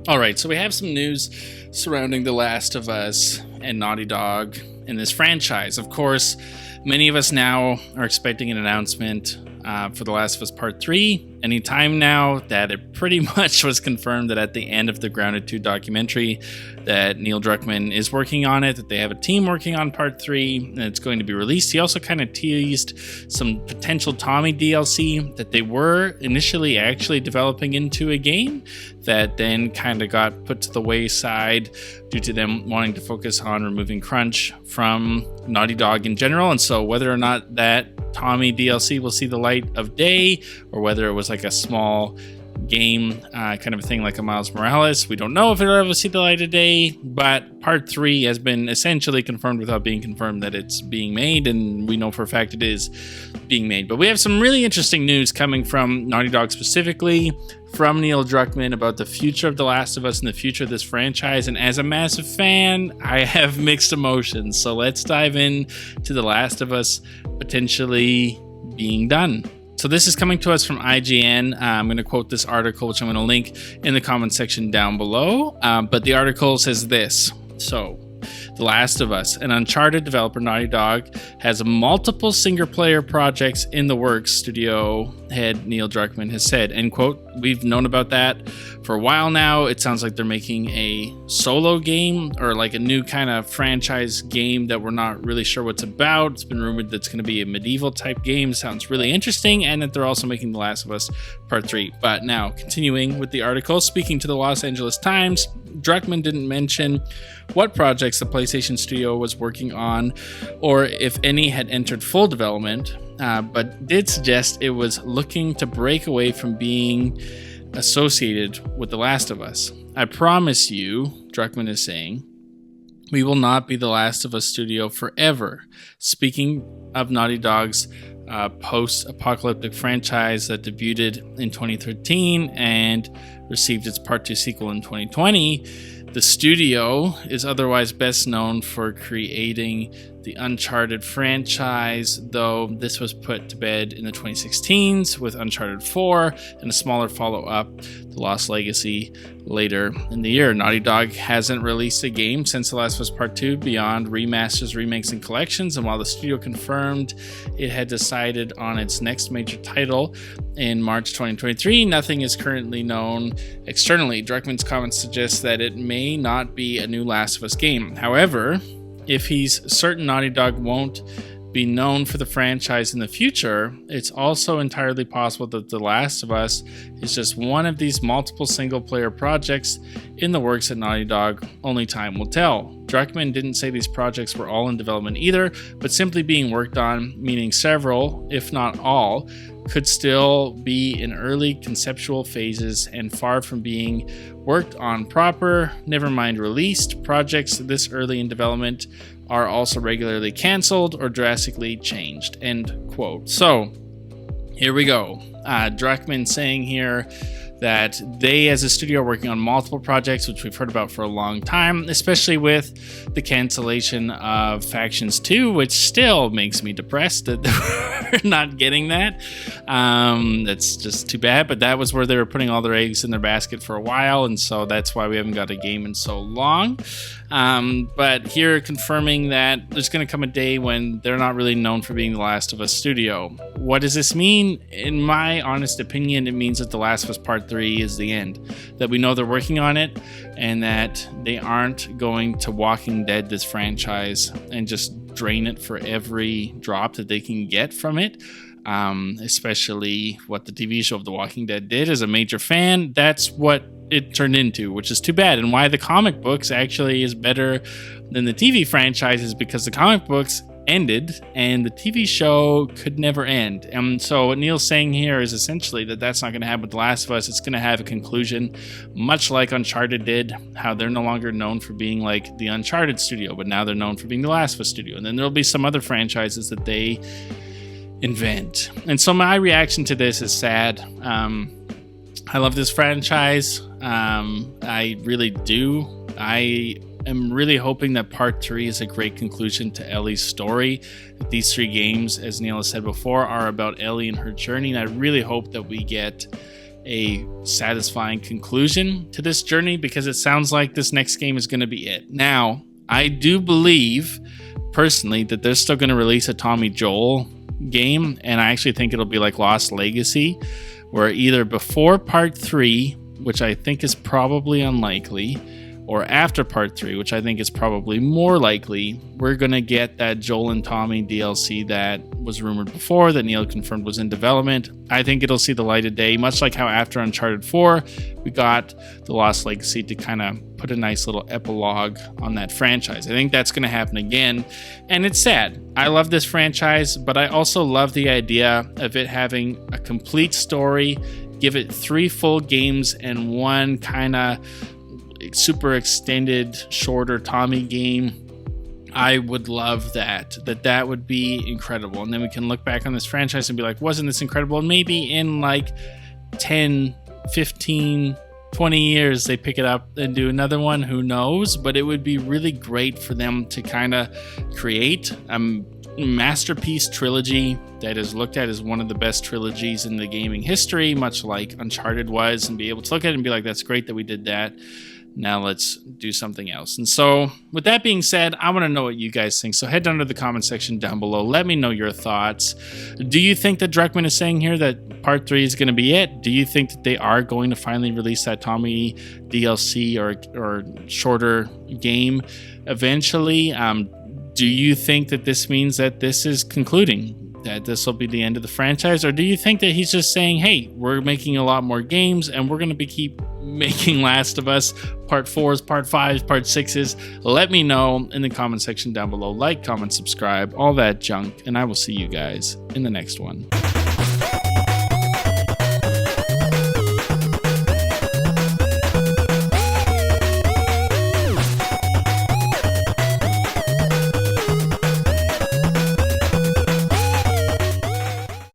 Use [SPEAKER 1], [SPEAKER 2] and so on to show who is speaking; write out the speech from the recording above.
[SPEAKER 1] All right, so we have some news surrounding The Last of Us and Naughty Dog in this franchise. Of course, many of us now are expecting an announcement for The Last of Us Part 3 anytime now. That it pretty much was confirmed that at the end of the Grounded 2 documentary that Neil Druckmann is working on it, that they have a team working on Part 3, and it's going to be released. He also kind of teased some potential Tommy DLC that they were initially actually developing into a game that then kind of got put to the wayside due to them wanting to focus on removing crunch from Naughty Dog in general. And so whether or not that Tommy DLC will see the light of day, or whether it was like a small game kind of a thing like a Miles Morales, we don't know if it'll ever see the light of day. But Part 3 has been essentially confirmed without being confirmed that it's being made, and we know for a fact it is being made. But we have some really interesting news coming from Naughty Dog, specifically from Neil Druckmann, about the future of The Last of Us and the future of this franchise. And as a massive fan, I have mixed emotions. So let's dive in to The Last of Us potentially being done. So this is coming to us from IGN. I'm going to quote this article, which I'm going to link in the comment section down below. But the article says this. So, The Last of Us, an Uncharted developer, Naughty Dog, has multiple single-player projects in the works, studio head Neil Druckmann has said, end quote. We've known about that for a while now. It sounds like they're making a solo game, or like a new kind of franchise game that we're not really sure what's about. It's been rumored that it's going to be a medieval type game. Sounds really interesting. And that they're also making The Last of Us Part 3. But now, continuing with the article, speaking to the Los Angeles Times, Druckmann didn't mention what projects the PlayStation Studio was working on, or if any had entered full development, but did suggest it was looking to break away from being associated with The Last of Us. I promise you, Druckmann is saying, we will not be The Last of Us studio forever. Speaking of Naughty Dog's post-apocalyptic franchise that debuted in 2013 and received its Part 2 sequel in 2020, the studio is otherwise best known for creating the Uncharted franchise, though this was put to bed in the 2016s with Uncharted 4 and a smaller follow-up, The Lost Legacy, later in the year. Naughty Dog hasn't released a game since The Last of Us Part 2 beyond remasters, remakes, and collections, and while the studio confirmed it had decided on its next major title in March 2023, nothing is currently known externally. Druckmann's comments suggest that it may not be a new Last of Us game. However, if he's certain Naughty Dog won't be known for the franchise in the future, it's also entirely possible that The Last of Us is just one of these multiple single-player projects in the works at Naughty Dog. Only time will tell. Druckmann didn't say these projects were all in development either, but simply being worked on, meaning several, if not all, could still be in early conceptual phases and far from being worked on proper, never mind released. Projects this early in development are also regularly canceled or drastically changed, end quote. So here we go. Druckmann saying here that they as a studio are working on multiple projects, which we've heard about for a long time, especially with the cancellation of Factions 2, which still makes me depressed that we're not getting that. That's just too bad, but that was where they were putting all their eggs in their basket for a while, and so that's why we haven't got a game in so long. But here confirming that there's going to come a day when they're not really known for being The Last of Us studio. What does this mean? In my honest opinion, it means that The Last of Us Part 3 is the end. That we know they're working on it, and that they aren't going to Walking Dead this franchise and just drain it for every drop that they can get from it. Especially what the TV show of The Walking Dead did. As a major fan, that's what it turned into, which is too bad. And why the comic books actually is better than the TV franchise is because the comic books ended and the TV show could never end. And so what Neil's saying here is essentially that that's not going to happen with The Last of Us. It's going to have a conclusion, much like Uncharted did, how they're no longer known for being like the Uncharted studio, but now they're known for being The Last of Us studio. And then there'll be some other franchises that they invent. And so my reaction to this is sad. I love this franchise. I really do. I am really hoping that Part 3 is a great conclusion to Ellie's story. These 3 games, as Neil has said before, are about Ellie and her journey, and I really hope that we get a satisfying conclusion to this journey, because it sounds like this next game is going to be it. Now, I do believe personally that they're still going to release a Tommy Joel game, and I actually think it'll be like Lost Legacy, where either before part 3, which I think is probably unlikely, or after part 3, which I think is probably more likely, we're going to get that Joel and Tommy DLC that was rumored before, that Neil confirmed was in development. I think it'll see the light of day, much like how after Uncharted 4, we got the Lost Legacy to kind of put a nice little epilogue on that franchise. I think that's going to happen again, and it's sad. I love this franchise, but I also love the idea of it having a complete story, give it 3 full games and 1 kind of super extended, shorter Tommy game. I would love that would be incredible. And then we can look back on this franchise and be like, wasn't this incredible? And maybe in like 10, 15, 20 years, they pick it up and do another one. Who knows? But it would be really great for them to kind of create a masterpiece trilogy that is looked at as one of the best trilogies in the gaming history, much like Uncharted was, and be able to look at it and be like, that's great that we did that. Now let's do something else. And so with that being said, I want to know what you guys think. So head down to the comment section down below. Let me know your thoughts. Do you think that Druckmann is saying here that part 3 is going to be it? Do you think that they are going to finally release that Tommy DLC or shorter game eventually? Do you think that this means that this is concluding, that this will be the end of the franchise? Or do you think that he's just saying, hey, we're making a lot more games and we're going to keep making Last of Us part 4s, part 5s, part 6s? Let me know in the comment section down below. Like, comment, subscribe, all that junk, and I will see you guys in the next one.